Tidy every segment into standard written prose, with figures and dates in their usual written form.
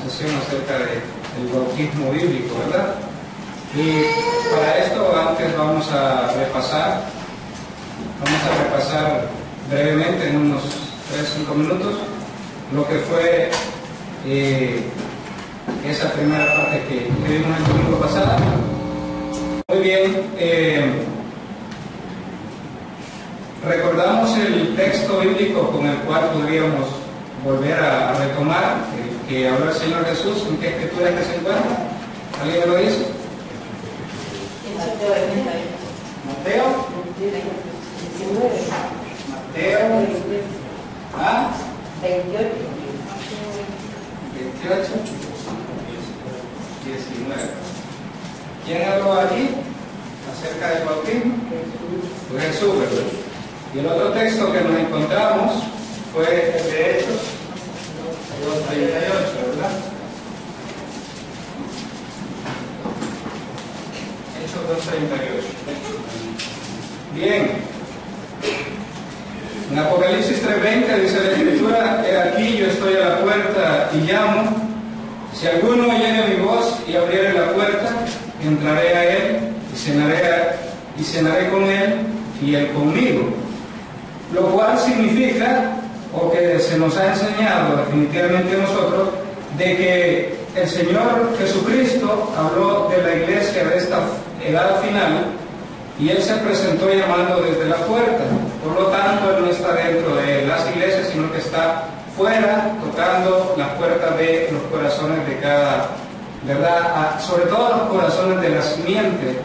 sesión acerca del bautismo bíblico, ¿verdad? Y para esto antes vamos a repasar brevemente en unos 3-5 minutos lo que fue esa primera parte que vimos el domingo pasado. Muy bien, recordamos el texto bíblico con el cual podríamos volver a retomar, el que habló el Señor Jesús. ¿En qué escritura que se encuentra? ¿Alguien me lo dice? Mateo 28, 19. ¿Quién habló allí acerca del bautismo? Fue Jesús, ¿verdad? Y el otro texto que nos encontramos fue el de Hechos 2:38, ¿verdad? Hechos 2:38. Bien. En Apocalipsis 3:20 dice la Escritura: he aquí, yo estoy a la puerta y llamo. Si alguno oyere mi voz y abriere la puerta, entraré a él y cenaré con él y él conmigo. Lo cual significa, o que se nos ha enseñado definitivamente a nosotros, de que el Señor Jesucristo habló de la iglesia de esta edad final y Él se presentó llamando desde la puerta. Por lo tanto, Él no está dentro de las iglesias, sino que está fuera, tocando las puertas de los corazones de cada, ¿verdad? Sobre todo los corazones de la simiente,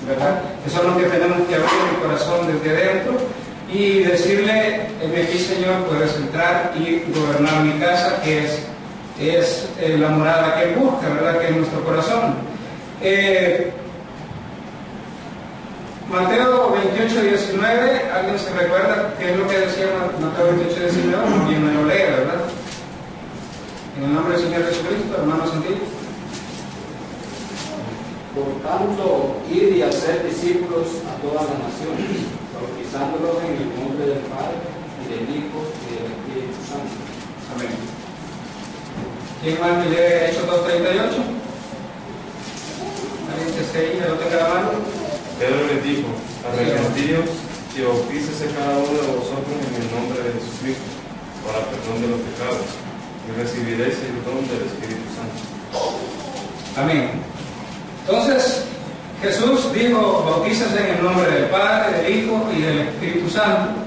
¿verdad? Que son los que tenemos que abrir el corazón desde dentro y decirle: en aquí, Señor, puedes entrar y gobernar mi casa, que es la morada que Él busca, ¿verdad? Que es nuestro corazón. Mateo 28:19, ¿alguien se recuerda qué es lo que decía Mateo 28:19? Quien me lo lee, ¿verdad? En el nombre del Señor Jesucristo, hermanos sencillos. Por tanto, id y hacer discípulos a todas las naciones, bautizándolos en el nombre del Padre, y del Hijo, y del Espíritu Santo. Amén. ¿Quién más me lee Hechos 2:38? ¿Alguien que esté ahí, que lo tenga la mano? Pedro les dijo: arrepentíos y bautícese cada uno de vosotros en el nombre de Jesucristo para perdón de los pecados, y recibiréis el don del Espíritu Santo. Amén. Entonces Jesús dijo: bautícese en el nombre del Padre, del Hijo y del Espíritu Santo.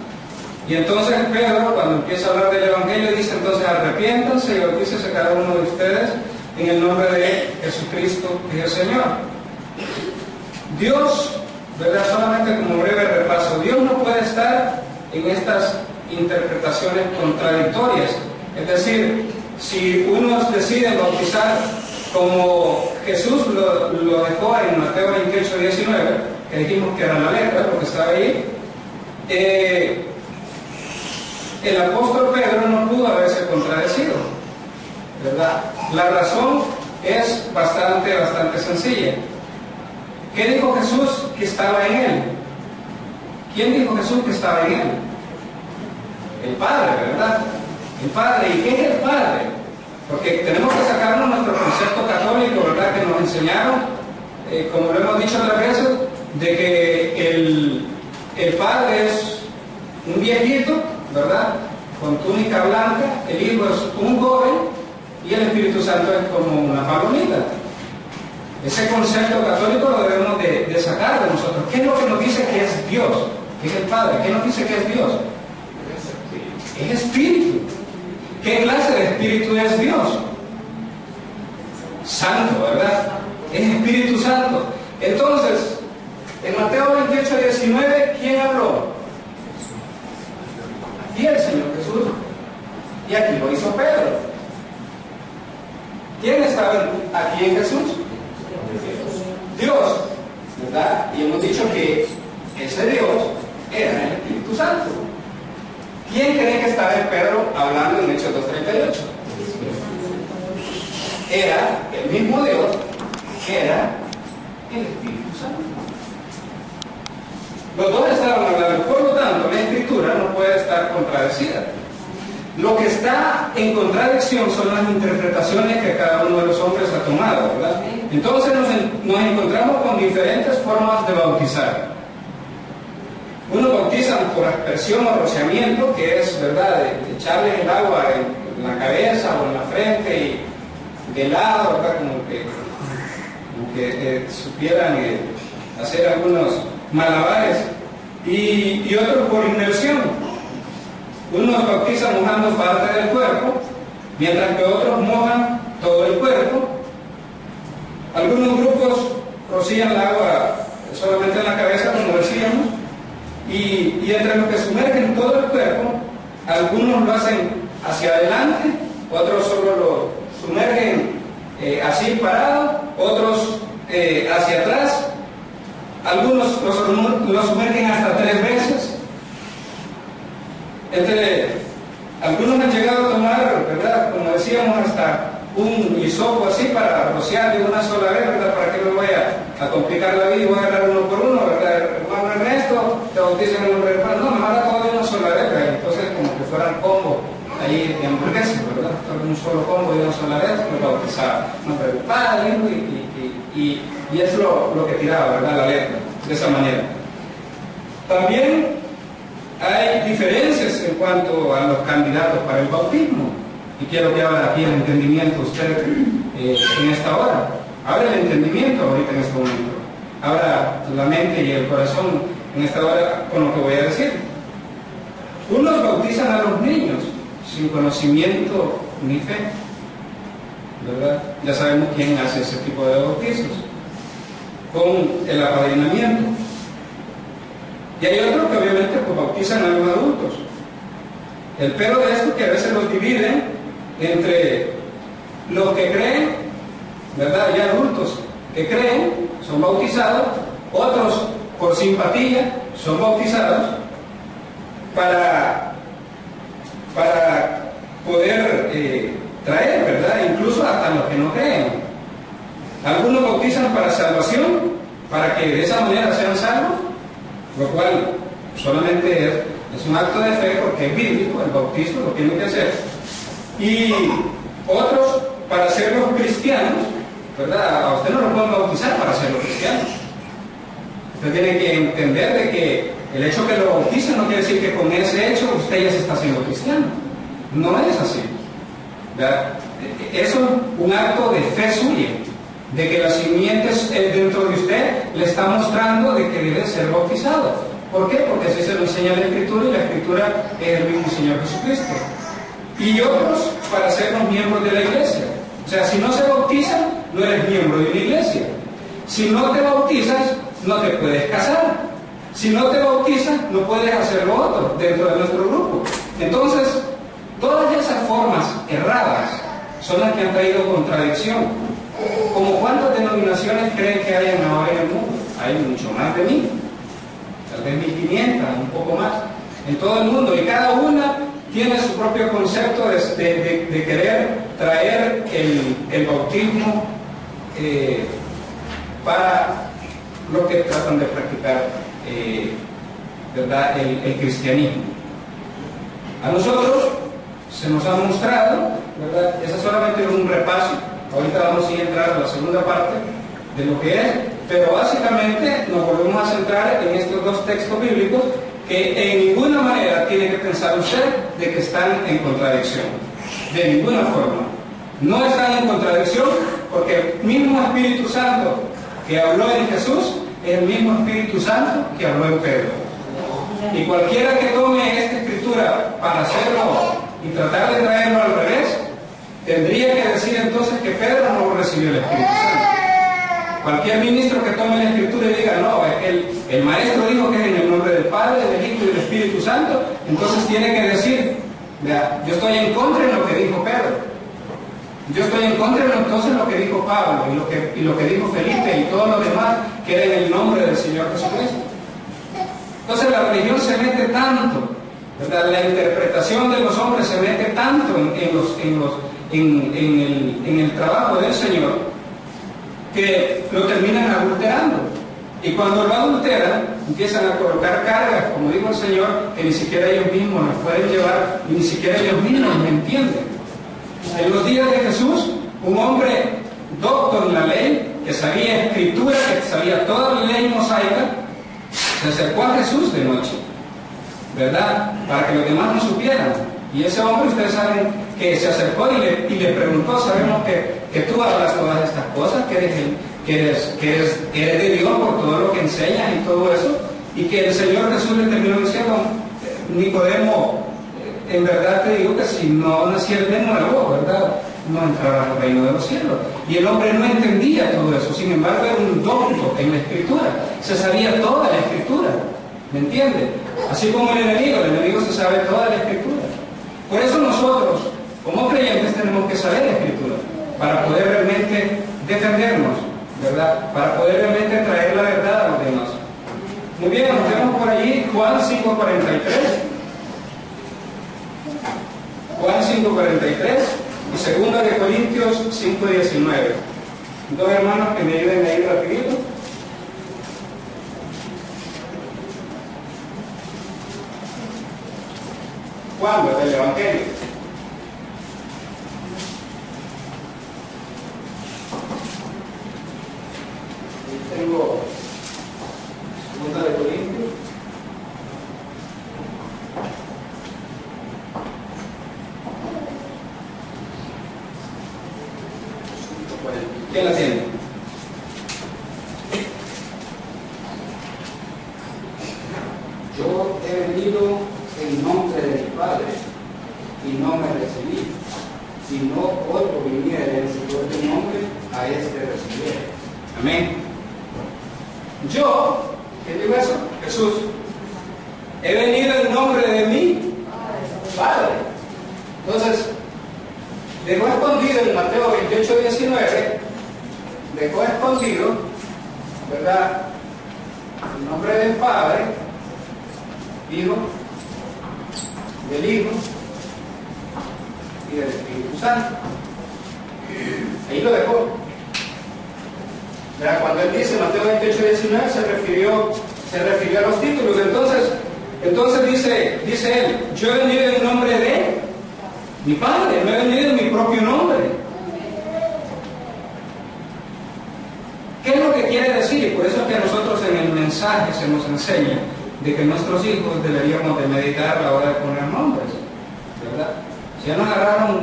Y entonces Pedro, cuando empieza a hablar del Evangelio, dice: entonces arrepiéntanse y bautícese cada uno de ustedes en el nombre de Jesucristo, que es el Señor. Dios, ¿verdad? Solamente como breve repaso, Dios no puede estar en estas interpretaciones contradictorias. Es decir, si unos deciden bautizar como Jesús lo dejó en Mateo 28:19, que dijimos que era la letra, lo que estaba ahí, el apóstol Pedro no pudo haberse contradecido, ¿verdad? La razón es bastante sencilla. ¿Qué dijo Jesús que estaba en él? ¿Quién dijo Jesús que estaba en él? El Padre, ¿verdad? El Padre. ¿Y qué es el Padre? Porque tenemos que sacarnos nuestro concepto católico, ¿verdad? Que nos enseñaron, como lo hemos dicho otras veces, de que el Padre es un viejito, ¿verdad? Con túnica blanca, el Hijo es un joven y el Espíritu Santo es como una palomita. Ese concepto católico lo debemos de sacar de nosotros. ¿Qué es lo que nos dice que es Dios? ¿Qué es el Padre? ¿Qué nos dice que es Dios? Es Espíritu. ¿Qué clase de Espíritu es Dios? Santo, ¿verdad? Es Espíritu Santo. Entonces, en Mateo 28:19, ¿quién habló? Aquí el Señor Jesús. Y aquí lo hizo Pedro. ¿Quién estaba aquí en Jesús? Dios, ¿verdad? Y hemos dicho que ese Dios era el Espíritu Santo. ¿Quién cree que estaba en Pedro hablando en Hechos 2:38? Era el mismo Dios que era el Espíritu Santo. Los dos estaban hablando, por lo tanto la Escritura no puede estar contradecida. Lo que está en contradicción son las interpretaciones que cada uno de los hombres ha tomado, ¿verdad? Entonces nos encontramos con diferentes formas de bautizar. Unos bautizan por aspersión o rociamiento, que es, ¿verdad?, de echarle el agua en la cabeza o en la frente y de lado, ¿verdad?, como que supieran hacer algunos malabares, y otros por inmersión. Unos bautizan mojando parte del cuerpo, mientras que otros mojan todo el cuerpo. Algunos grupos rocían el agua solamente en la cabeza, como decíamos, y entre los que sumergen todo el cuerpo, algunos lo hacen hacia adelante, otros solo lo sumergen así parado, otros hacia atrás, algunos lo sumergen hasta 3 veces. Algunos han llegado a tomar, ¿verdad?, como decíamos, hasta un hisopo así para rociar de una sola vez, ¿verdad?, para que no vaya a complicar la vida y voy a agarrar uno por uno, ¿verdad? Hermano Ernesto, te bautizo en el nombre del Padre. No, mejor todo de una sola vez, ¿verdad? Entonces, como que fueran combo ahí de hamburguesas, ¿verdad? Un solo combo de una sola vez, pues bautizaba en nombre del Padre, y es lo que tiraba, ¿verdad?, la letra, de esa manera. También hay diferencias en cuanto a los candidatos para el bautismo, y quiero que abra aquí el entendimiento usted en esta hora. Abre el entendimiento ahorita en este momento, abra la mente y el corazón en esta hora con lo que voy a decir. Unos bautizan a los niños sin conocimiento ni fe, ¿verdad? Ya sabemos quién hace ese tipo de bautizos, con el apadrinamiento. Y hay otros que obviamente pues bautizan a los adultos. El pero de esto que a veces los dividen entre los que creen, ¿verdad?, ya adultos que creen, son bautizados, otros por simpatía son bautizados para poder traer, ¿verdad?, incluso hasta los que no creen. Algunos bautizan para salvación, para que de esa manera sean salvos, lo cual solamente es un acto de fe porque es bíblico, el bautismo lo tiene que hacer. Y otros para ser los cristianos, ¿verdad? A usted no lo pueden bautizar para ser los cristianos. Usted tiene que entender de que el hecho que lo bauticen no quiere decir que con ese hecho usted ya se está haciendo cristiano. No es así, ¿verdad? Eso es un acto de fe suya, de que la simiente dentro de usted le está mostrando de que debe ser bautizado. ¿Por qué? Porque así se lo enseña la Escritura, y la Escritura es el mismo Señor Jesucristo. Y otros para ser los miembros de la iglesia. O sea, si no se bautizan, no eres miembro de una iglesia. Si no te bautizas, no te puedes casar. Si no te bautizas, no puedes hacer lo otro dentro de nuestro grupo. Entonces, todas esas formas erradas son las que han traído contradicción. ¿Como cuántas denominaciones creen que hay ahora en el mundo? Hay mucho más de 1000, tal vez 1500, un poco más, en todo el mundo, y cada una tiene su propio concepto de querer traer el bautismo para lo que tratan de practicar, ¿verdad?, el cristianismo. A nosotros se nos ha mostrado, ¿verdad?, ese solamente es un repaso. Ahorita vamos a entrar a la segunda parte de lo que es, pero básicamente nos volvemos a centrar en estos dos textos bíblicos que en ninguna manera tiene que pensar usted de que están en contradicción. De ninguna forma. No están en contradicción porque el mismo Espíritu Santo que habló en Jesús es el mismo Espíritu Santo que habló en Pedro. Y cualquiera que tome esta escritura para hacerlo y tratar de traerlo al revés, tendría que decir entonces que Pedro no recibió el Espíritu Santo. Cualquier ministro que tome la Escritura y diga, no, es que el maestro dijo que es en el nombre del Padre, del Hijo y del Espíritu Santo, entonces tiene que decir, vea, yo estoy en contra de lo que dijo Pedro. Yo estoy en contra de entonces lo que dijo Pablo y lo que dijo Felipe y todos los demás, que era en el nombre del Señor Jesucristo. Entonces la religión se mete tanto, ¿verdad? La interpretación de los hombres se mete tanto en el trabajo del Señor, que lo terminan adulterando. Y cuando lo adulteran, empiezan a colocar cargas, como dijo el Señor, que ni siquiera ellos mismos las pueden llevar, y ni siquiera ellos mismos me entienden. En los días de Jesús, un hombre docto en la ley, que sabía escritura, que sabía toda la ley mosaica, se acercó a Jesús de noche, ¿verdad? Para que los demás no supieran. Y ese hombre, ustedes saben que se acercó y le preguntó, sabemos que tú hablas todas estas cosas, que eres de Dios por todo lo que enseñas y todo eso, y que el Señor Jesús le terminó diciendo, Nicodemo, en verdad te digo que si no nacieres de nuevo, ¿verdad?, no entrarás al reino de los cielos. Y el hombre no entendía todo eso, sin embargo era un docto en la escritura, se sabía toda la escritura, ¿me entiende? Así como el enemigo se sabe toda la escritura. Por eso nosotros, como creyentes, tenemos que saber la escritura, para poder realmente defendernos, ¿verdad? Para poder realmente traer la verdad a los demás. Muy bien, nos vemos por allí, Juan 5:43. Juan 5:43 y 2 de Corintios 5:19. Dos hermanos que me ayuden a ir rapidito. Juan, del Evangelio. Aquí tengo 2 de Corintios. ¿Quién la tiene? Yo he venido en nombre de mi Padre y no me recibí, sino otro viniera en su propio nombre, a este recibiré. Amén. Yo, ¿quién dijo eso? Jesús. He venido en nombre de mi Padre. Entonces, dejó escondido en Mateo 28:19, dejó escondido, ¿verdad?, el nombre del Padre, Hijo, del Hijo y del Espíritu Santo. Ahí lo dejó. ¿Verdad? Cuando él dice Mateo 28:19 se refirió a los títulos. Entonces dice él, yo he venido en nombre de mi Padre, no he venido en mi propio nombre. ¿Qué es lo que quiere decir? Y por eso es que a nosotros en el mensaje se nos enseña de que nuestros hijos deberíamos de meditar a la hora de poner nombres, ¿verdad? Si ya nos agarraron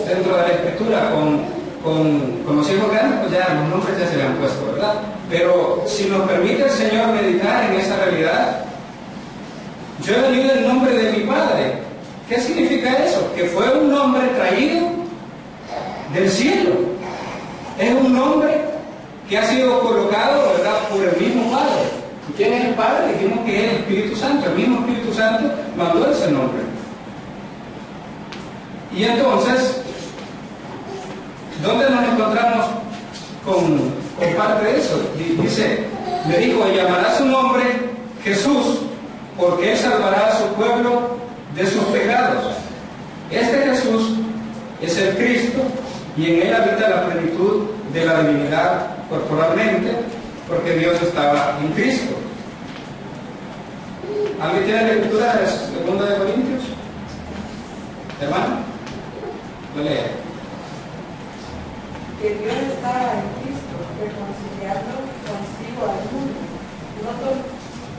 dentro de la escritura con los hijos grandes, pues ya los nombres ya se le han puesto, ¿verdad? Pero si nos permite el Señor meditar en esa realidad, yo he venido en nombre de mi Padre. ¿Qué significa eso? Que fue un nombre traído del cielo. Es un nombre que ha sido colocado, ¿verdad?, por el mismo Padre. ¿Y quién es el Padre? Dijimos que es el Espíritu Santo. El mismo Espíritu Santo mandó ese nombre. Y entonces, ¿dónde nos encontramos con parte de eso? Dice, le dijo, llamará su nombre Jesús, porque él salvará a su pueblo de sus pecados. Este Jesús es el Cristo y en él habita la plenitud de la divinidad corporalmente, porque Dios estaba en Cristo. ¿Alguien tiene la escritura de 2 de Corintios? Hermano, lo lea. Que Dios estaba en Cristo, reconciliando consigo al mundo,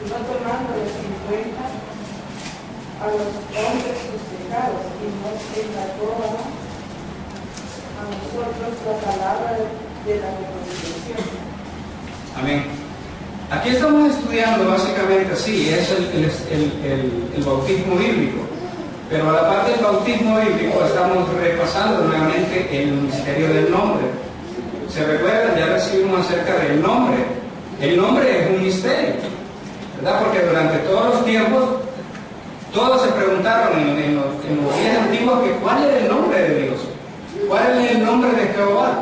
no tomándoles en cuenta a los hombres sus pecados, y nos entregó a nosotros la palabra de la reconciliación. Amén. Aquí estamos estudiando básicamente, sí, es el bautismo bíblico, pero a la par del bautismo bíblico estamos repasando nuevamente el misterio del nombre. ¿Se recuerdan? Ya recibimos acerca del nombre. El nombre es un misterio, ¿verdad? Porque durante todos los tiempos todos se preguntaron en los días antiguos que cuál era el nombre de Dios, cuál es el nombre de Jehová.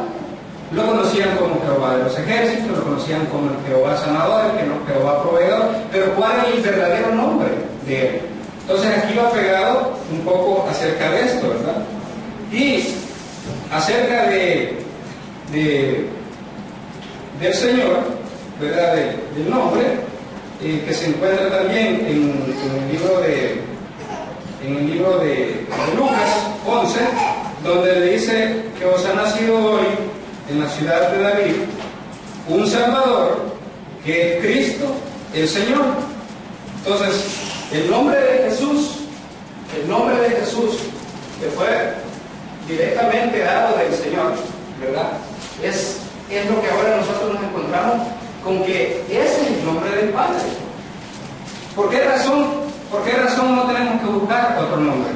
Lo conocían como Jehová de los ejércitos, lo conocían como el Jehová sanador, el Jehová proveedor, pero ¿cuál es el verdadero nombre de él? Entonces aquí va pegado un poco acerca de esto, ¿verdad? Y acerca del Señor, ¿verdad? Del nombre, que se encuentra también en el libro de Lucas 11, donde le dice que os ha nacido hoy en la ciudad de David un Salvador, que es Cristo el Señor. Entonces, el nombre de Jesús, que fue directamente dado del Señor, ¿verdad? Es lo que ahora nosotros nos encontramos con que ese es el nombre del Padre. ¿Por qué razón no tenemos que buscar otro nombre?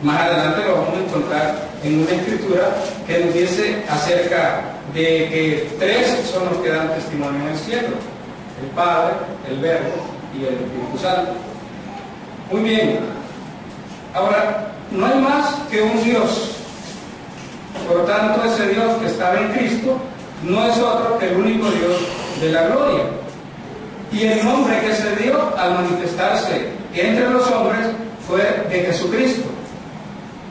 Más adelante lo vamos a encontrar en una escritura que nos dice acerca de que tres son los que dan testimonio en el cielo: el Padre, el Verbo y el Espíritu Santo. Muy bien. Ahora, no hay más que un Dios. Por lo tanto, ese Dios que estaba en Cristo no es otro que el único Dios de la gloria. Y el nombre que se dio al manifestarse entre los hombres fue de Jesucristo.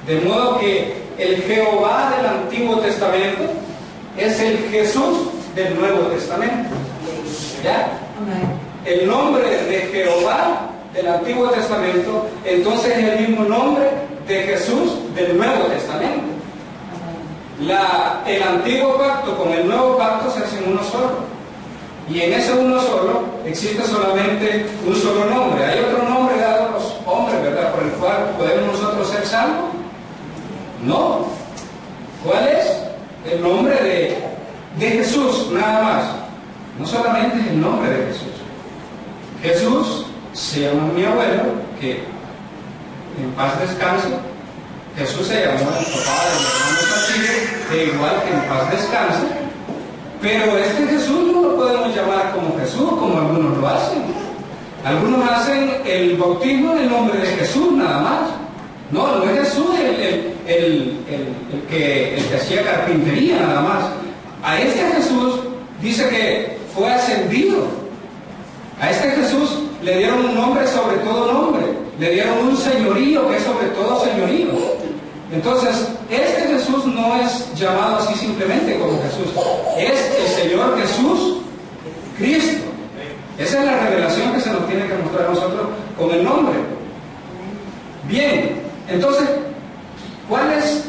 De modo que el Jehová del Antiguo Testamento es el Jesús del Nuevo Testamento. ¿Ya? El nombre de Jehová del Antiguo Testamento entonces es el mismo nombre de Jesús del Nuevo Testamento. El antiguo pacto con el nuevo pacto se hacen uno solo. Y en ese uno solo existe solamente un solo nombre. ¿Hay otro nombre dado a los hombres, verdad, por el cual podemos nosotros ser salvos? No. ¿Cuál es? El nombre de Jesús, nada más. No solamente es el nombre de Jesús. Jesús se llama mi abuelo, que en paz descanse. Jesús se llamó el papá de mi hermano Santiago, que igual que en paz descanse. Pero este Jesús no lo podemos llamar como Jesús, como algunos lo hacen. Algunos hacen el bautismo en el nombre de Jesús, nada más. No es Jesús el que hacía carpintería, nada más. A este Jesús dice que fue ascendido. A este Jesús le dieron un nombre sobre todo nombre. Le dieron un señorío que es sobre todo señorío. Entonces, este Jesús no es llamado así simplemente como Jesús. Es el Señor Jesús Cristo. Esa es la revelación que se nos tiene que mostrar a nosotros con el nombre. Bien, entonces, ¿cuál es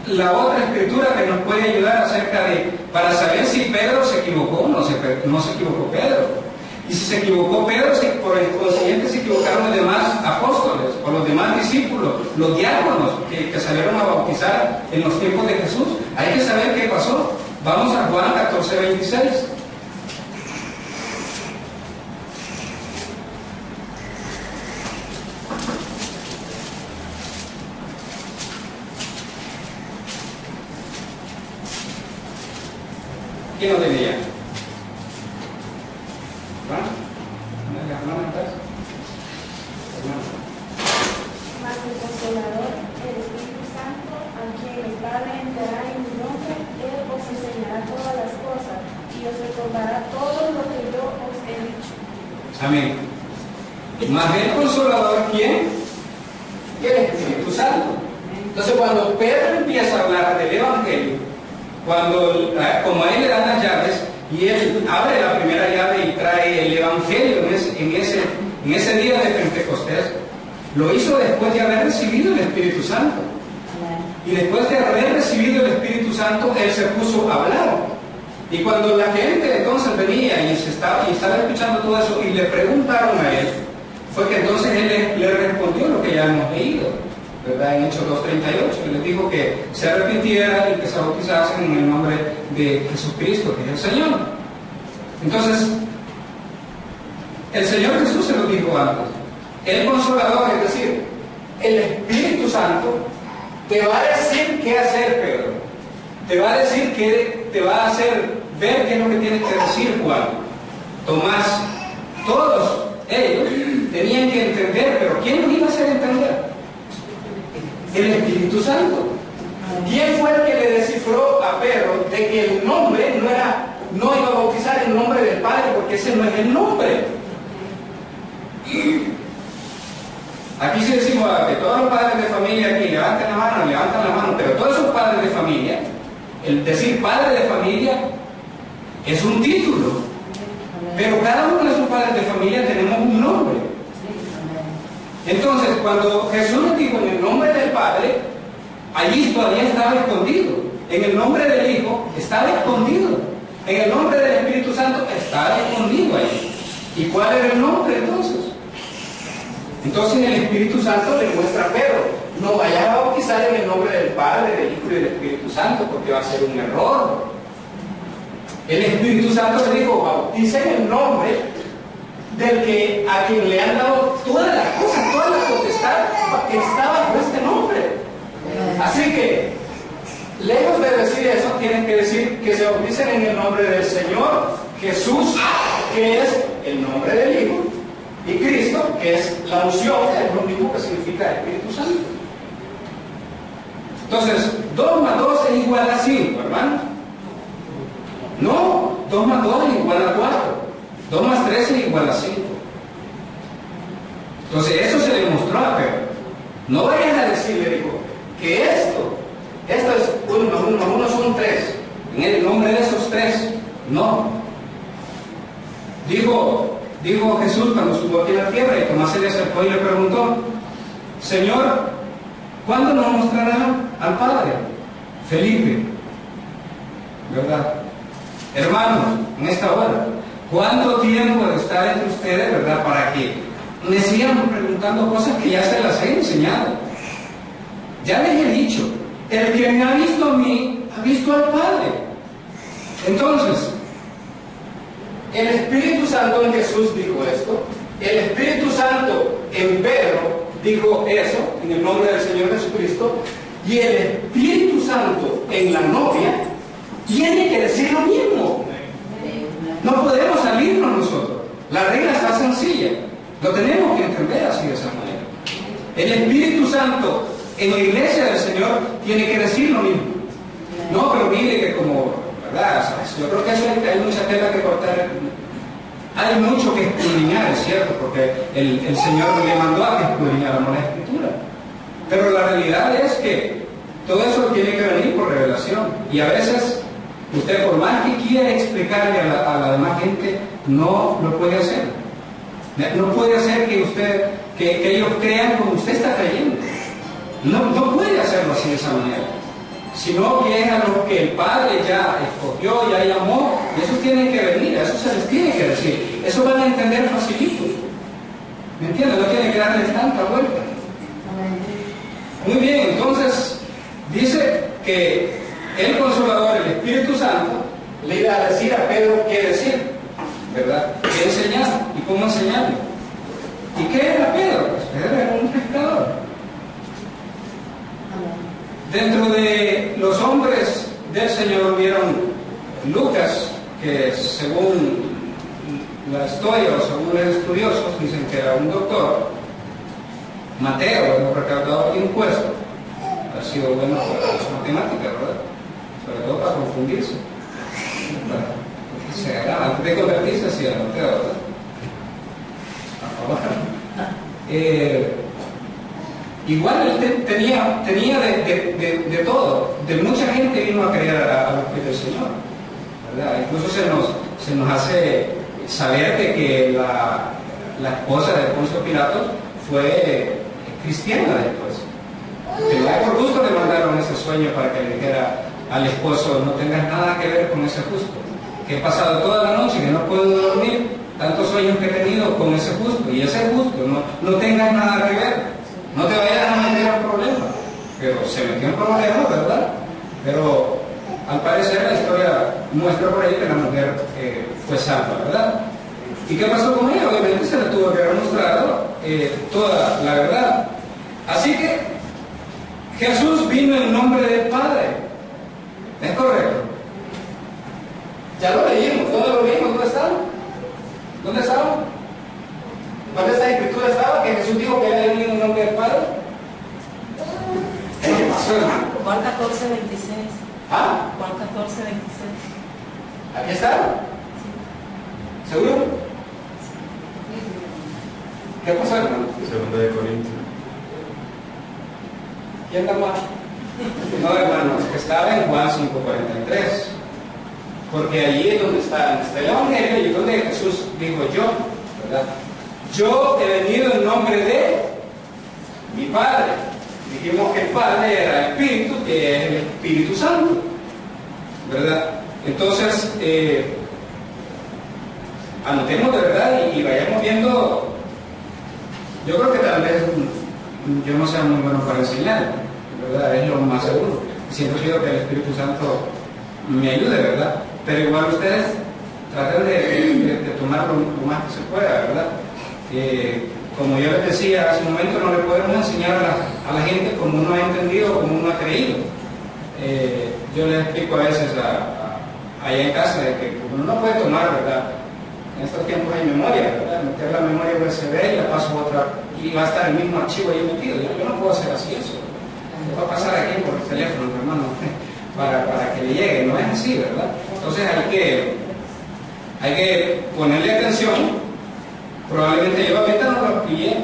la otra escritura que nos puede ayudar acerca para saber si Pedro se equivocó o no se equivocó Pedro? Y si se equivocó Pedro, por el consiguiente se equivocaron los demás apóstoles o los demás discípulos, los diáconos que salieron a bautizar en los tiempos de Jesús. Hay que saber qué pasó. Vamos a Juan 14:26. ¿Quién nos diría? Mas el Consolador, el Espíritu Santo, a quien el Padre enviará en mi nombre, Él os enseñará todas las cosas y os recordará todo lo que yo os he dicho. Amén. Mas el Consolador, ¿quién? El Espíritu Santo. Entonces, cuando Pedro empieza a hablar del Evangelio, como a él le dan las llaves, y él abre la primera llave y trae el Evangelio en ese día de Pentecostés, lo hizo después de haber recibido el Espíritu Santo. Y después de haber recibido el Espíritu Santo, él se puso a hablar. Y cuando la gente entonces venía y estaba escuchando todo eso y le preguntaron a él, fue que entonces él le respondió lo que ya hemos leído, ¿verdad? En Hechos 2:38, que les dijo que se arrepintieran y que se bautizasen en el nombre de Jesucristo, que es el Señor. Entonces, el Señor Jesús se lo dijo antes. El Consolador, es decir, el Espíritu Santo, te va a decir qué hacer, Pedro. Te va a decir te va a hacer ver qué es lo que tienes que decir, Juan, Tomás. Todos ellos tenían que entender, pero ¿quién los iba a hacer entender? El Espíritu Santo. ¿Quién fue el que le descifró a Pedro de que el nombre no iba a bautizar el nombre del Padre, porque ese no es el nombre? Aquí sí decimos que todos los padres de familia aquí levantan la mano, pero todos esos padres de familia, el decir padre de familia es un título. Pero cada uno de sus padres de familia tenemos un nombre. Entonces, cuando Jesús les dijo en el nombre del Padre, allí todavía estaba escondido. En el nombre del Hijo estaba escondido. En el nombre del Espíritu Santo estaba escondido ahí. ¿Y cuál era el nombre entonces? Entonces el Espíritu Santo le muestra a Pedro: no vayas a bautizar en el nombre del Padre, del Hijo y del Espíritu Santo, porque va a ser un error. El Espíritu Santo le dijo: bautiza en el nombre del que a quien le han dado todas las cosas, toda la potestad que está bajo este nombre. Así que, lejos de decir eso, tienen que decir que se bauticen en el nombre del Señor Jesús, que es el nombre del Hijo, y Cristo, que es la unción, que es lo mismo que significa Espíritu Santo. Entonces, 2 más 2 es igual a 5, hermano. No, 2 más 2 es igual a 4. 2 más 3 es igual a 5. Entonces, eso se le mostró a Pedro. No vayas a decirle, dijo, que esto es 1 más 1 más 1 son 3. En el nombre de esos 3, no. Dijo Jesús cuando estuvo aquí en la tierra, y Tomás se le acercó y le preguntó: Señor, ¿cuándo nos mostrará al Padre? Felipe, ¿verdad? Hermanos, en esta hora, ¿cuánto tiempo de estar entre ustedes, verdad, para que me sigan preguntando cosas que ya se las he enseñado? Ya les he dicho, el que me ha visto a mí, ha visto al Padre. Entonces, el Espíritu Santo en Jesús dijo esto, el Espíritu Santo en Pedro dijo eso, en el nombre del Señor Jesucristo, y el Espíritu Santo en la novia tiene que decir lo mismo. No podemos salirnos nosotros. La regla está sencilla. Lo tenemos que entender así, de esa manera. El Espíritu Santo en la iglesia del Señor tiene que decir lo mismo. No, pero mire que como, ¿verdad? Yo creo que eso hay mucha tela que cortar. Hay mucho que escudriñar, es cierto, porque el Señor le mandó a que escudriñáramos la Escritura. Pero la realidad es que todo eso tiene que venir por revelación. Y a veces, usted, por más que quiera explicarle a la demás gente, no lo puede hacer. No puede hacer que ellos crean como usted está creyendo. No puede hacerlo así, de esa manera. Sino que es a los que el Padre ya escogió, ya llamó, y esos tienen que venir, a eso se les tiene que decir. Eso van a entender facilito. ¿Me entienden? No tienen que darles tanta vuelta. Muy bien, entonces dice que el Consolador, el Espíritu Santo, le iba a decir a Pedro qué decir, ¿verdad? ¿Qué enseñar? ¿Y cómo enseñarle? ¿Y qué era Pedro? Pues Pedro era un pescador. Dentro de los hombres del Señor hubieron Lucas, que según la historia o según los estudiosos dicen que era un doctor. Mateo era un recaudador de impuestos. Ha sido bueno para las matemáticas, ¿verdad? Sobre todo para confundirse. Antes de convertirse así a Mateo, ¿verdad? A favor. Igual él tenía de todo. De mucha gente vino a creer a los pies del Señor, ¿verdad? Incluso se nos hace saber de que la esposa de Poncio Pilato fue cristiana después. Que ya por gusto le mandaron ese sueño para que le dijera al esposo: no tengas nada que ver con ese justo, que he pasado toda la noche que no puedo dormir, tantos sueños que he tenido con ese justo, y ese justo, no tengas nada que ver. No te vayas a meter en problemas. Pero se metió en problemas, ¿verdad? Pero al parecer la historia muestra por ahí que la mujer fue salva, ¿verdad? ¿Y qué pasó con ella? Obviamente se le tuvo que haber mostrado toda la verdad. Así que Jesús vino en nombre del Padre. ¿Es correcto? Ya lo leímos, ¿dónde lo leímos? ¿Dónde estaba? ¿Dónde estaba? ¿Dónde esta escritura estaba? Que Jesús dijo que era venido en nombre del Padre. ¿Qué pasó, hermano? Juan 14, 26. ¿Ah? Juan 14, 26. ¿Aquí está? ¿Seguro? ¿Qué pasó, hermano? Segunda de Corintios. ¿Quién da más? No, hermanos, que estaba en Juan 5:43. porque allí es donde está el Evangelio y donde Jesús dijo yo, ¿verdad? Yo he venido en nombre de mi Padre. Dijimos que el Padre era el Espíritu, que es el Espíritu Santo, ¿verdad? Entonces, anotemos de verdad y vayamos viendo. Yo creo que tal vez yo no sea muy bueno para enseñar, ¿verdad? Es lo más seguro. Siempre pido que el Espíritu Santo me ayude, ¿verdad? Pero igual ustedes traten de tomar lo más que se pueda, ¿verdad? Como yo les decía hace un momento, no le podemos enseñar a la gente como uno ha entendido, como uno ha creído. Yo les explico a veces allá en casa de que uno no puede tomar, ¿verdad? En estos tiempos hay memoria, ¿verdad? Meter la memoria USB y la paso a otra y va a estar el mismo archivo ahí metido. Yo no puedo hacer así eso. Va a pasar aquí por el teléfono, hermano, para que le llegue. No es así, ¿verdad? Entonces hay que ponerle atención. Probablemente yo ahorita no lo pillé.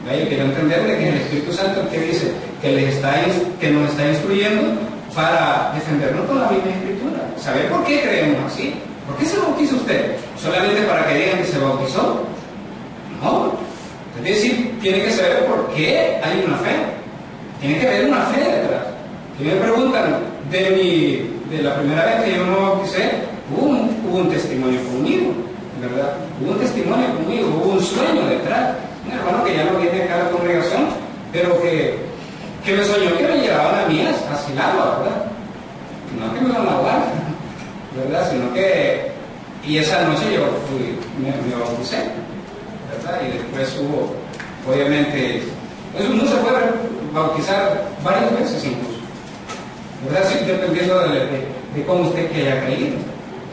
Yo quiero entender de que el Espíritu Santo el que dice que nos está instruyendo para defendernos con la misma Escritura. ¿Sabe por qué creemos así? ¿Por qué se bautiza usted? ¿Solamente para que digan que se bautizó? No. Es decir, tiene que saber por qué hay una fe. Tiene que haber una fe detrás. Si me preguntan de la primera vez que yo me bauticé, hubo un testimonio conmigo, ¿verdad? Hubo un testimonio conmigo, hubo un sueño detrás. Un hermano que ya no viene acá a la congregación, pero que me soñó que me llevaban a mí a Silagua, ¿verdad? No que me iban a lavar, ¿verdad? Sino que... Y esa noche yo me bauticé, ¿verdad? Y después hubo, obviamente... Uno se puede bautizar varias veces incluso, ¿verdad? Sí, dependiendo de cómo usted que haya creído.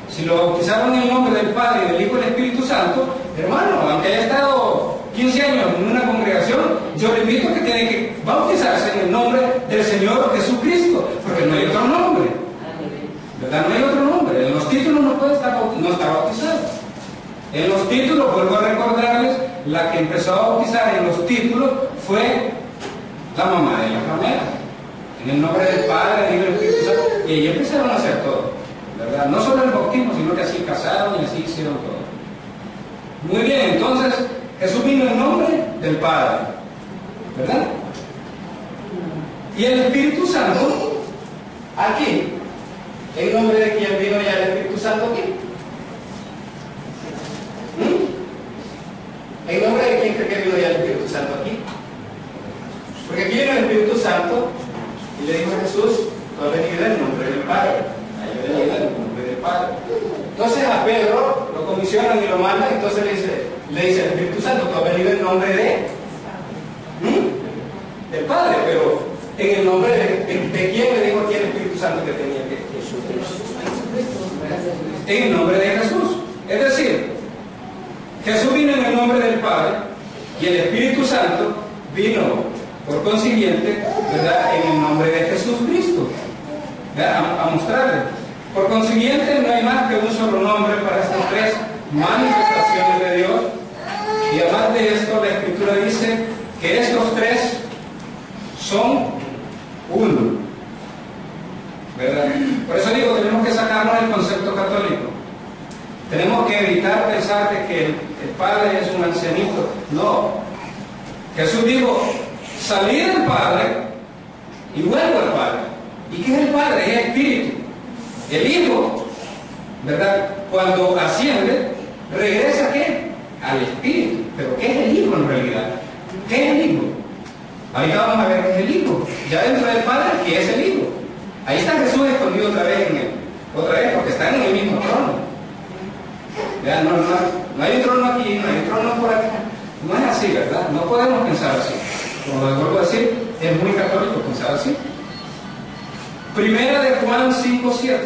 Si lo bautizaron en el nombre del Padre, del Hijo y del Espíritu Santo, hermano, aunque haya estado 15 años en una congregación, yo le invito a que tiene que bautizarse en el nombre del Señor Jesucristo, porque no hay otro nombre, ¿verdad? No hay otro nombre. En los títulos no puede estar bautizado. En los títulos, vuelvo a recordarles, la que empezó a bautizar en los títulos fue la mamá de la ramera. En el nombre del Padre, del Hijo y del Espíritu Santo. Y ellos empezaron a hacer todo, ¿verdad? No solo el bautismo, sino que así casaron y así hicieron todo. Muy bien, entonces Jesús vino en nombre del Padre, ¿verdad? Y el Espíritu Santo, aquí, ¿en nombre de quién vino ya el Espíritu Santo aquí? ¿En nombre de quién cree que vino ya el Espíritu Santo aquí? Porque aquí vino el Espíritu Santo y le dijo a Jesús, tú has venido en nombre del Padre. Ahí he venido en nombre del Padre. Entonces a Pedro lo comisionan y lo mandan, entonces le dice el Espíritu Santo, tú has venido en nombre del Padre, pero en el nombre de quién le dijo aquí el Espíritu Santo que tenía que en el nombre de Jesús. Es decir, Jesús vino en el nombre del Padre y el Espíritu Santo vino, por consiguiente, ¿verdad?, en el nombre de Jesucristo, a mostrarle. Por consiguiente, no hay más que un solo nombre para estas tres manifestaciones de Dios. Y además de esto, la Escritura dice que estos tres son uno, ¿verdad? Por eso digo, tenemos que sacarnos el concepto católico. Tenemos que evitar pensar de que el Padre es un ancianito. No. Jesús dijo, salí del Padre y vuelvo al Padre. ¿Y qué es el Padre? Es Espíritu. El Hijo, ¿verdad?, cuando asciende, regresa ¿a qué? Al Espíritu. ¿Pero qué es el Hijo en realidad? ¿Qué es el Hijo? Ahorita vamos a ver qué es el Hijo. Ya dentro del Padre, ¿qué es el Hijo? Ahí está Jesús escondido otra vez porque están en el mismo trono. Vean, no hay un trono aquí, no hay un trono por acá. No es así, ¿verdad? No podemos pensar así. Como les vuelvo a decir, es muy católico pensar así. Primera de Juan 5:7.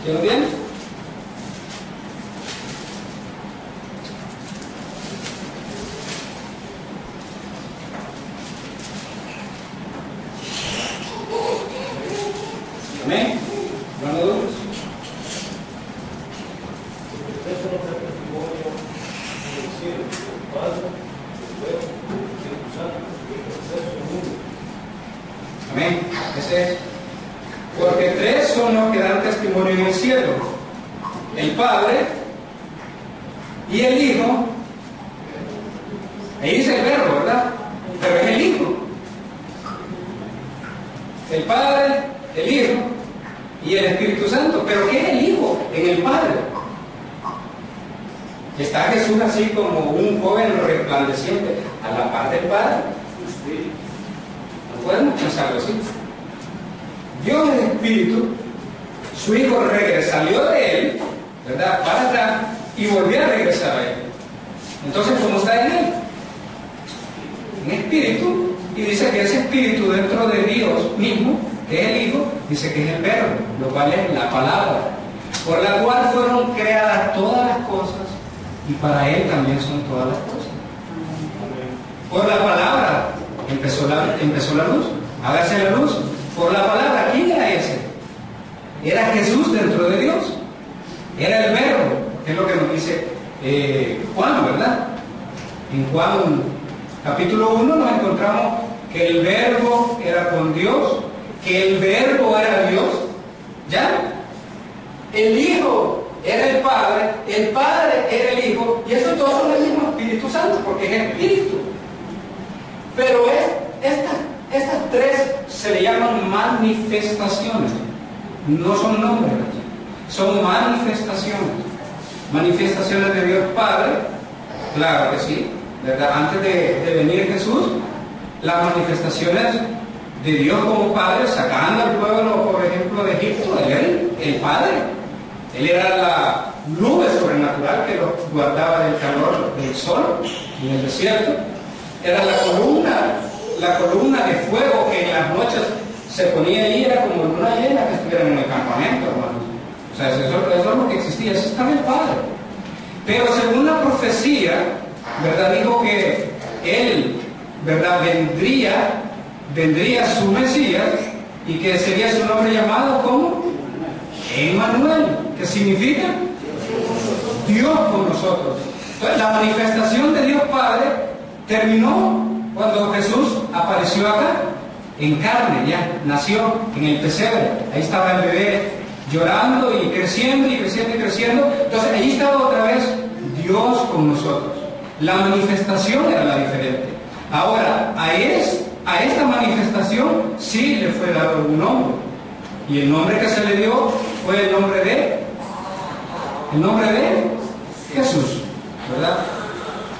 ¿Quién lo tiene? Amén. No lo dudes. es eso. Porque tres son los que dan testimonio en el cielo: el Padre y el Hijo. Ahí dice el Verbo, ¿verdad? Pero es el Hijo. El Padre, el Hijo y el Espíritu Santo. ¿Pero qué es el Hijo en el Padre? Está Jesús así como un joven resplandeciente a la par del Padre. No podemos pensarlo así. Dios es Espíritu, su Hijo salió de él, ¿verdad?, para atrás y volvió a regresar a él. Entonces, ¿cómo está en él? En Espíritu, y dice que ese Espíritu dentro de Dios mismo, que es el Hijo, dice que es el Verbo, lo cual es la palabra, por la cual fueron creadas todas las cosas, y para Él también son todas las cosas. Por la palabra empezó la luz, hágase la luz. Por la palabra, ¿quién era ese? Era Jesús dentro de Dios, era el Verbo, que es lo que nos dice Juan, ¿verdad? En Juan capítulo 1 nos encontramos que el Verbo era con Dios, que el Verbo era Dios, ¿ya? El Hijo era el Padre era el Hijo, y eso todos son el mismo Espíritu Santo, porque es Espíritu. Pero estas tres se le llaman manifestaciones, no son nombres, son manifestaciones. Manifestaciones de Dios Padre, claro que sí, ¿verdad? Antes de venir Jesús, las manifestaciones de Dios como Padre, sacando al pueblo, por ejemplo, de Egipto, Él era el Padre. Él era la nube sobrenatural que los guardaba del calor del sol en el desierto. Era la columna de fuego que en las noches se ponía ahí, era como luna llena que estuvieran en el campamento, hermanos. O sea, eso es lo que existía, eso estaba el Padre. Pero según la profecía, ¿verdad?, dijo que Él, ¿verdad?, vendría su Mesías, y que sería su nombre llamado como Emmanuel, que significa Dios con nosotros. Entonces, la manifestación de Dios Padre terminó cuando Jesús apareció acá, en carne, ya nació en el pesebre. Ahí estaba el bebé llorando y creciendo y creciendo y creciendo. Entonces, ahí estaba otra vez Dios con nosotros. La manifestación era la diferente. Ahora, a esta manifestación sí le fue dado un nombre. Y el nombre que se le dio fue el nombre de Jesús, ¿verdad?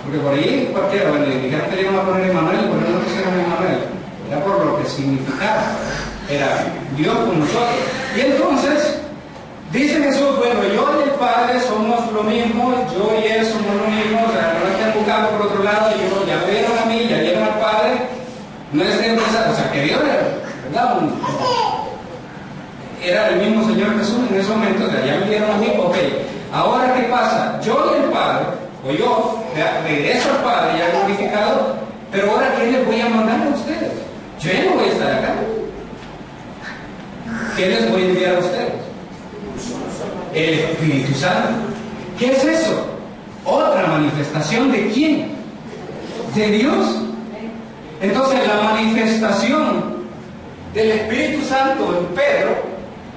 Porque por ahí cualquiera, bueno, le dijeron que le iban a poner Emmanuel, pero no pusieron Emmanuel. Era por lo que significaba. Era Dios con nosotros. Y entonces, dice Jesús, bueno, yo y el Padre somos lo mismo, yo y Él somos lo mismo, o sea, no estén buscando por otro lado, y ya me vieron a mí, ya vieron al Padre, no estén pensando, o sea, que Dios era, ¿verdad? Era el mismo Señor Jesús en ese momento, o sea, ya me vieron a mí, ok. Ahora, ¿qué pasa? Yo y el Padre, o yo regreso al Padre ya glorificado, pero ahora, ¿qué les voy a mandar a ustedes? Yo ya no voy a estar acá. ¿Qué les voy a enviar a ustedes? El Espíritu Santo. ¿Qué es eso? Otra manifestación de ¿quién? De Dios. Entonces, la manifestación del Espíritu Santo en Pedro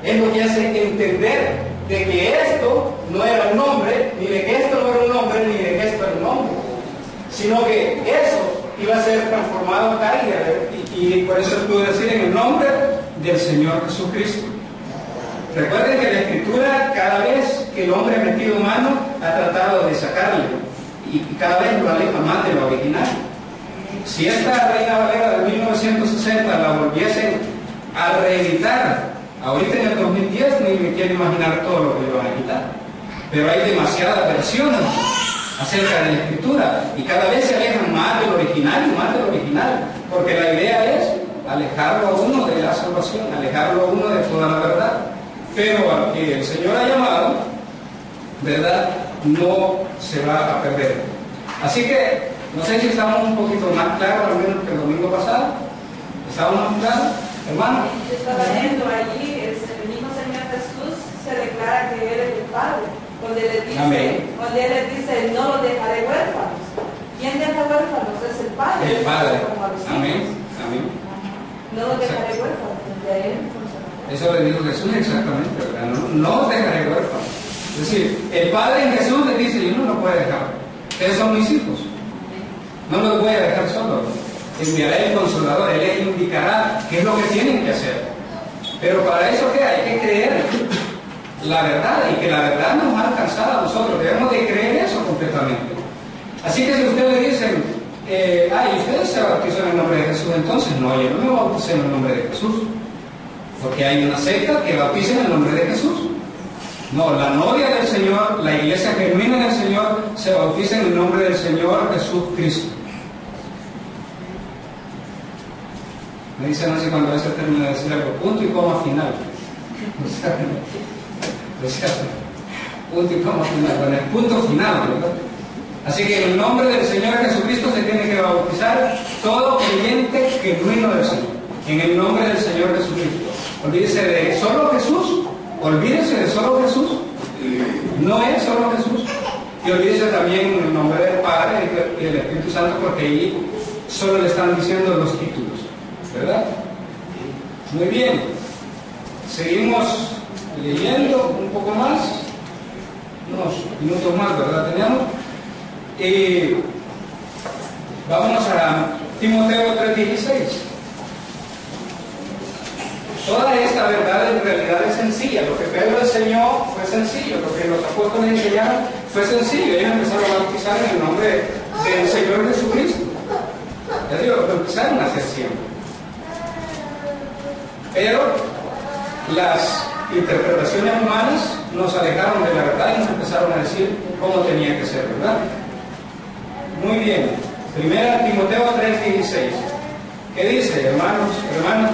es lo que hace entender de que esto no era un nombre, ni de que esto no era un nombre, ni de que esto era un nombre, sino que eso iba a ser transformado acá, y por eso puedo decir en el nombre del Señor Jesucristo. Recuerden que la Escritura, cada vez que el hombre ha metido mano, ha tratado de sacarle, y cada vez lo aleja más de lo original. Si esta Reina Valera de 1960 la volviesen a reeditar ahorita en el 2010, ni me quiero imaginar todo lo que le van a quitar. Pero hay demasiadas versiones acerca de la Escritura, y cada vez se alejan más del original y más del original, porque la idea es alejarlo a uno de la salvación, alejarlo a uno de toda la verdad. Pero al que el Señor ha llamado, ¿verdad?, no se va a perder. Así que, no sé si estamos un poquito más claros, al menos que el domingo pasado. ¿Estamos más claros, hermano? Yo estaba leyendo allí, el mismo Señor Jesús se declara que Él es el Padre, donde Él les dice, no los dejaré huérfanos. ¿Quién deja huérfanos? Es el Padre. El Padre. Amén. Amén. No los dejaré huérfanos. Eso le dijo Jesús exactamente, ¿verdad? No os dejaré huérfanos. Es decir, el Padre en Jesús le dice, yo no lo puedo dejar. Ustedes son mis hijos. No los voy a dejar solos. Enviaré el Consolador, Él les indicará qué es lo que tienen que hacer. Pero para eso, ¿qué? Hay que creer la verdad, y que la verdad nos ha alcanzado a nosotros. Debemos de creer eso completamente. Así que si ustedes le dicen, ustedes se bautizan en el nombre de Jesús, entonces no, yo no me bauticé en el nombre de Jesús. Porque hay una secta que bautiza en el nombre de Jesús. No, la novia del Señor, la iglesia genuina del Señor, se bautiza en el nombre del Señor Jesucristo. Me dicen así cuando a veces termina de decir algo, punto y coma final. O sea, punto y coma final, con el punto final, ¿verdad? Así que en el nombre del Señor Jesucristo se tiene que bautizar todo creyente genuino del Señor. En el nombre del Señor Jesucristo. Olvídese de solo Jesús. Olvídese de solo Jesús. No es solo Jesús. Y olvídese también en el nombre del Padre y del Espíritu Santo, porque ahí solo le están diciendo los títulos. ¿Verdad? Muy bien. Seguimos leyendo un poco más. Unos minutos más, ¿verdad? Teníamos. Vámonos a Timoteo 3:16. Toda esta verdad en realidad es sencilla. Lo que Pedro enseñó fue sencillo. Lo que los apóstoles enseñaron fue sencillo. Ellos empezaron a bautizar en el nombre del Señor Jesucristo. Ya digo, lo empezaron a hacer siempre. Pero las interpretaciones humanas nos alejaron de la verdad y nos empezaron a decir cómo tenía que ser, ¿verdad? Muy bien. Primera Timoteo 3:16. ¿Qué dice, hermanos, hermanas?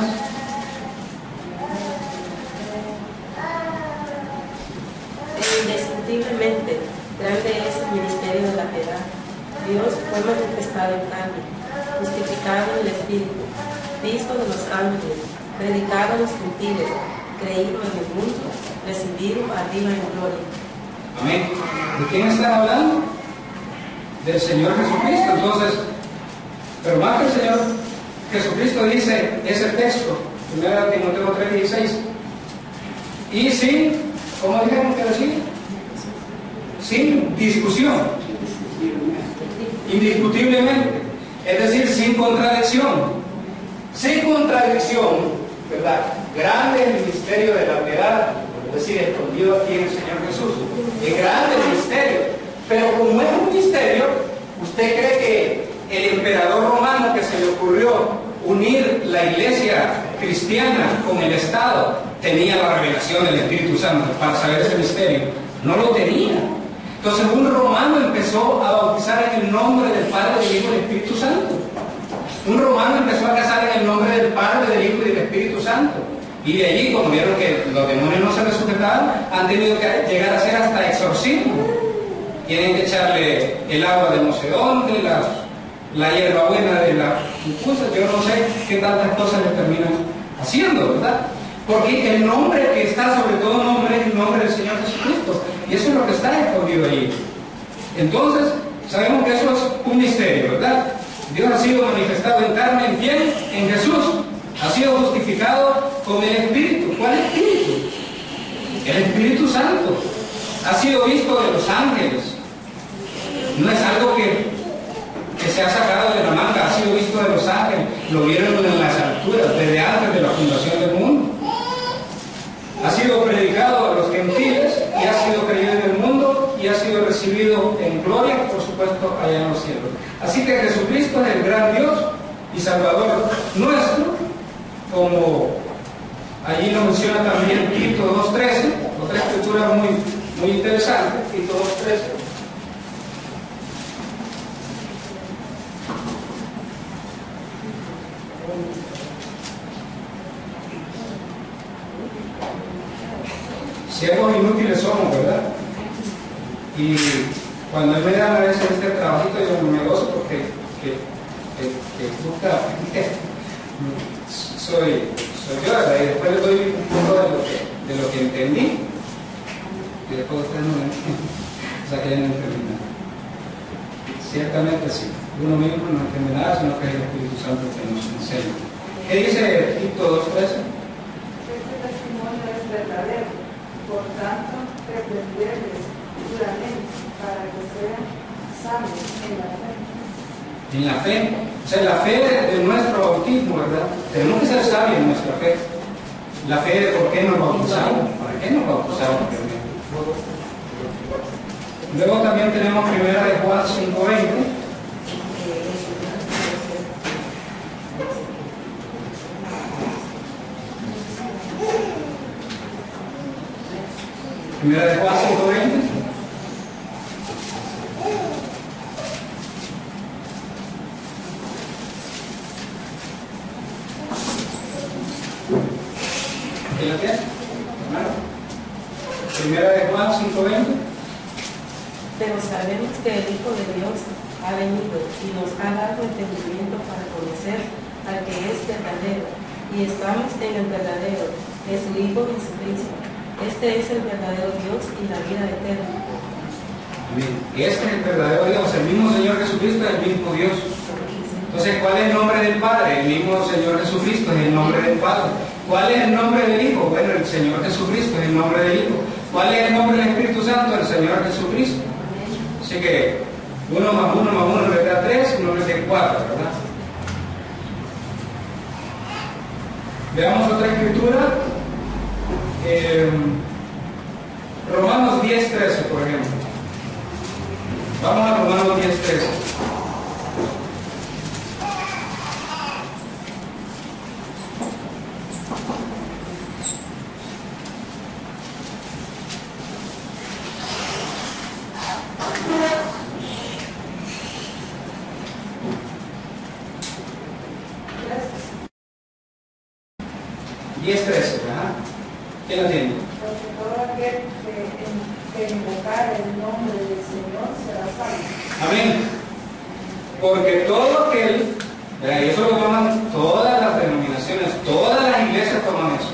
Indiscutiblemente, grande es el ministerio de la piedad. Dios fue manifestado en carne, justificado en el Espíritu, visto de los ángeles, predicado a los gentiles, creído en el mundo, recibido arriba en gloria. Amén. ¿De quién están hablando? Del Señor Jesucristo. Entonces, pero más que el Señor Jesucristo dice ese texto, 1 Timoteo 3:16, y sin, ¿cómo dijeron que decir? Sin discusión, indiscutiblemente, es decir, sin contradicción. Sin contradicción, ¿verdad? Grande es el misterio de la piedad, es decir, escondido aquí en el Señor Jesús. Es grande el misterio, pero como es un misterio, ¿usted cree que el emperador romano que se le ocurrió unir la iglesia cristiana con el Estado tenía la revelación del Espíritu Santo para saber ese misterio? No lo tenía. Entonces un romano empezó a bautizar en el nombre del Padre, del Hijo y del Espíritu Santo. Un romano empezó a casar en el nombre del Padre, del Hijo y del Espíritu Santo. Y de allí, como vieron que los demonios no se les sujetaban, han tenido que llegar a hacer hasta exorcismo. Tienen que echarle el agua de no sé dónde, la hierbabuena de la mucosa, yo no sé qué tantas cosas le terminan haciendo, ¿verdad? Porque el nombre que está sobre todo nombre es el nombre del Señor Jesucristo. Y eso es lo que está escondido allí. Entonces, sabemos que eso es un misterio, ¿verdad? Dios ha sido manifestado en carne, ¿en quién? En Jesús. Ha sido justificado con el Espíritu. ¿Cuál Espíritu? El Espíritu Santo. Ha sido visto de los ángeles. No es algo que se ha sacado de la manga, ha sido visto de los ángeles. Lo vieron en las alturas, desde antes de la fundación del mundo. Ha sido predicado a los gentiles y ha sido creído en el mundo y ha sido recibido en gloria, por supuesto, allá en los cielos. Así que Jesucristo es el gran Dios y Salvador nuestro, como allí nos menciona también Tito 2:13, otra escritura muy interesante, Tito 2:13. Siervos inútiles somos, ¿verdad? Y cuando él me da a veces este trabajito, yo me gozo porque nunca soy yo, ¿verdad? Y después le doy un poco de lo que entendí. Y después ustedes no entienden. O sea que ya no entendí nada. Ciertamente sí. Uno mismo no entiende nada, sino que es el Espíritu Santo que nos enseña. ¿Qué dice Tito 2:13? advertirles duramente para que sean sabios en la fe. En la fe, o sea, la fe de nuestro bautismo, ¿verdad? Tenemos que ser sabios en nuestra fe. La fe de por qué nos bautizamos, para qué nos bautizamos primero. Luego también tenemos 1 Juan 5:20. Primera de Juan 5:20. ¿Qué lo tiene? Hermano. Primera de Juan 5:20. Pero sabemos que el Hijo de Dios ha venido y nos ha dado entendimiento para conocer al que es verdadero, y estamos en el verdadero, es su Hijo Jesucristo. Este es el verdadero Dios y la vida eterna. Amén. Este es el verdadero Dios, el mismo Señor Jesucristo es el mismo Dios. Entonces, ¿cuál es el nombre del Padre? El mismo Señor Jesucristo es el nombre del Padre. ¿Cuál es el nombre del Hijo? Bueno, el Señor Jesucristo es el nombre del Hijo. ¿Cuál es el nombre del Espíritu Santo? El Señor Jesucristo. Así que 1 más 1 más 1 nos da 3, 1 nos da 4, ¿verdad? Veamos otra escritura. Romanos 10:13, por ejemplo. Vamos a Romanos 10:13. ¿Quién la tiene? Porque todo aquel que invocar el nombre del Señor será salvo. Amén. Porque todo aquel, y eso lo toman todas las denominaciones, todas las iglesias toman eso.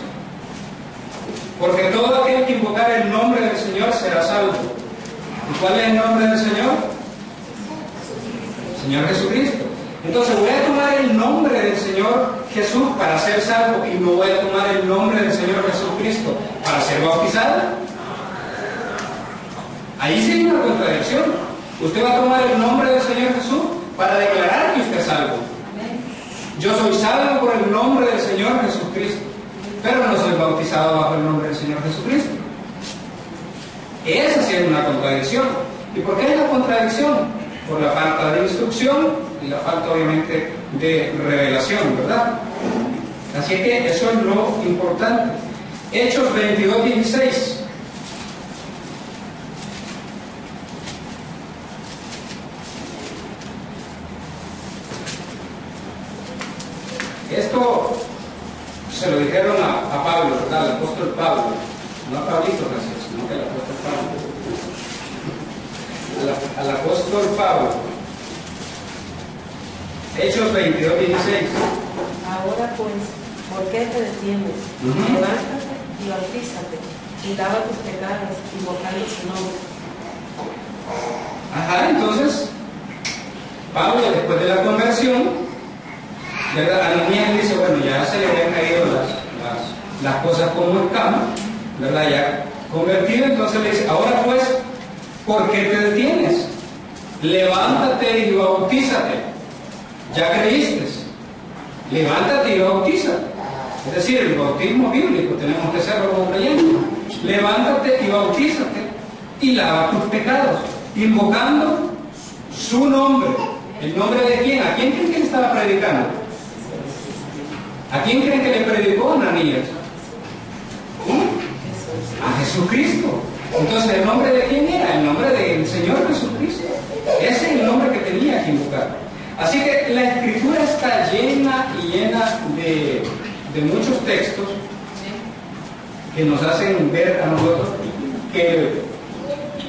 Porque todo aquel que invocar el nombre del Señor será salvo. ¿Y cuál es el nombre del Señor? Señor Jesucristo. Entonces voy a tomar el nombre del Señor Jesús para ser salvo y no voy a tomar el nombre del Señor Jesucristo para ser bautizado. Ahí sí hay una contradicción. Usted va a tomar el nombre del Señor Jesús para declarar que usted es salvo. Yo soy salvo por el nombre del Señor Jesucristo, pero no soy bautizado bajo el nombre del Señor Jesucristo. Esa sí es una contradicción. ¿Y por qué es la contradicción? Por la falta de instrucción y la falta obviamente de revelación, ¿verdad? Así que eso es lo importante. Hechos 22:16. Esto se lo dijeron a Pablo, ¿verdad? Al apóstol Pablo, no a Pablito, gracias, sino que al apóstol Pablo. Al apóstol Pablo. Hechos 22:16. Ahora pues, ¿por qué te detienes? Levántate y bautízate, y lava tus pecados, invocando su nombre. Ajá, entonces, Pablo, después de la conversión, ¿verdad? Ananías dice, bueno, ya se le habían caído las cosas como en cama, ¿verdad? Ya convertido, entonces le dice, ahora pues, ¿por qué te detienes? Levántate y bautízate. Ya creíste. Levántate y bautízate. Es decir, el bautismo bíblico tenemos que hacerlo como creyentes. Levántate y bautízate y lava tus pecados, invocando su nombre. ¿El nombre de quién? ¿A quién creen que le estaba predicando? ¿A quién creen que le predicó Ananías? A Jesucristo. Entonces, ¿el nombre de quién era? El nombre del Señor Jesucristo. Ese es el nombre que tenía que invocar. Así que la Escritura está llena y llena de muchos textos que nos hacen ver a nosotros que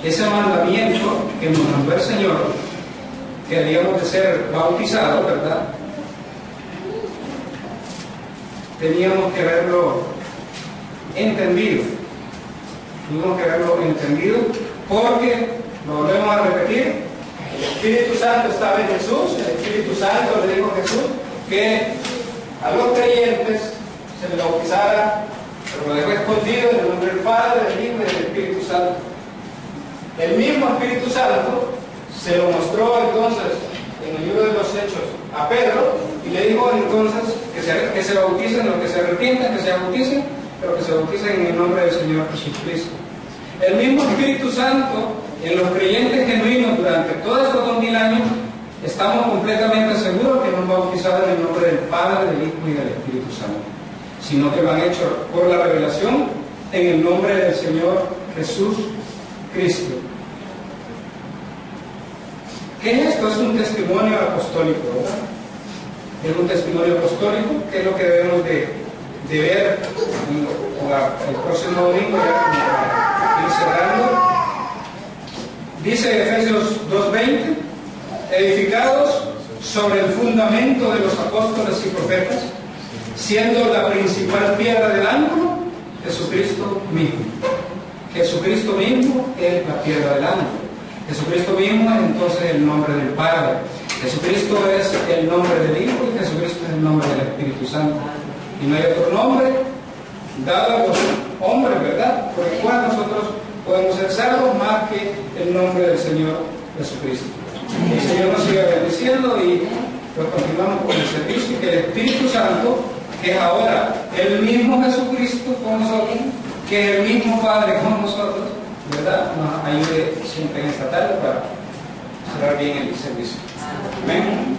ese mandamiento que nos mandó el Señor, que debíamos de ser bautizados, ¿verdad? Teníamos que verlo entendido. Tuvimos que verlo entendido porque, lo volvemos a repetir, el Espíritu Santo estaba en Jesús. El Espíritu Santo le dijo a Jesús que a los creyentes se les bautizara, pero lo dejó escondido en el nombre del Padre, del Hijo y del Espíritu Santo. El mismo Espíritu Santo se lo mostró entonces en el libro de los Hechos a Pedro y le dijo entonces que se bauticen, los que se arrepientan, que se bauticen, pero que se bauticen en el nombre del Señor Jesucristo. El mismo Espíritu Santo en los creyentes genuinos durante todos estos 2000 años estamos completamente seguros que no han bautizado en el nombre del Padre, del Hijo y del Espíritu Santo, sino que lo han hecho por la revelación en el nombre del Señor Jesús Cristo. ¿Qué es esto? Es un testimonio apostólico, ¿verdad? Es un testimonio apostólico, que es lo que debemos de ver el próximo domingo, ya para ir cerrando. Dice Efesios 2:20, edificados sobre el fundamento de los apóstoles y profetas, siendo la principal piedra del ángulo Jesucristo mismo. Jesucristo mismo es la piedra del ángulo. Jesucristo mismo es entonces el nombre del Padre. Jesucristo es el nombre del Hijo y Jesucristo es el nombre del Espíritu Santo. Y no hay otro nombre dado a los hombres, ¿verdad?, por el cual nosotros podemos ser salvos más que el nombre del Señor Jesucristo. El Señor nos siga bendiciendo y pues continuamos con el servicio y que el Espíritu Santo, que es ahora el mismo Jesucristo con nosotros, que es el mismo Padre con nosotros, ¿verdad?, nos ayude siempre en esta tarde para cerrar bien el servicio. Amén.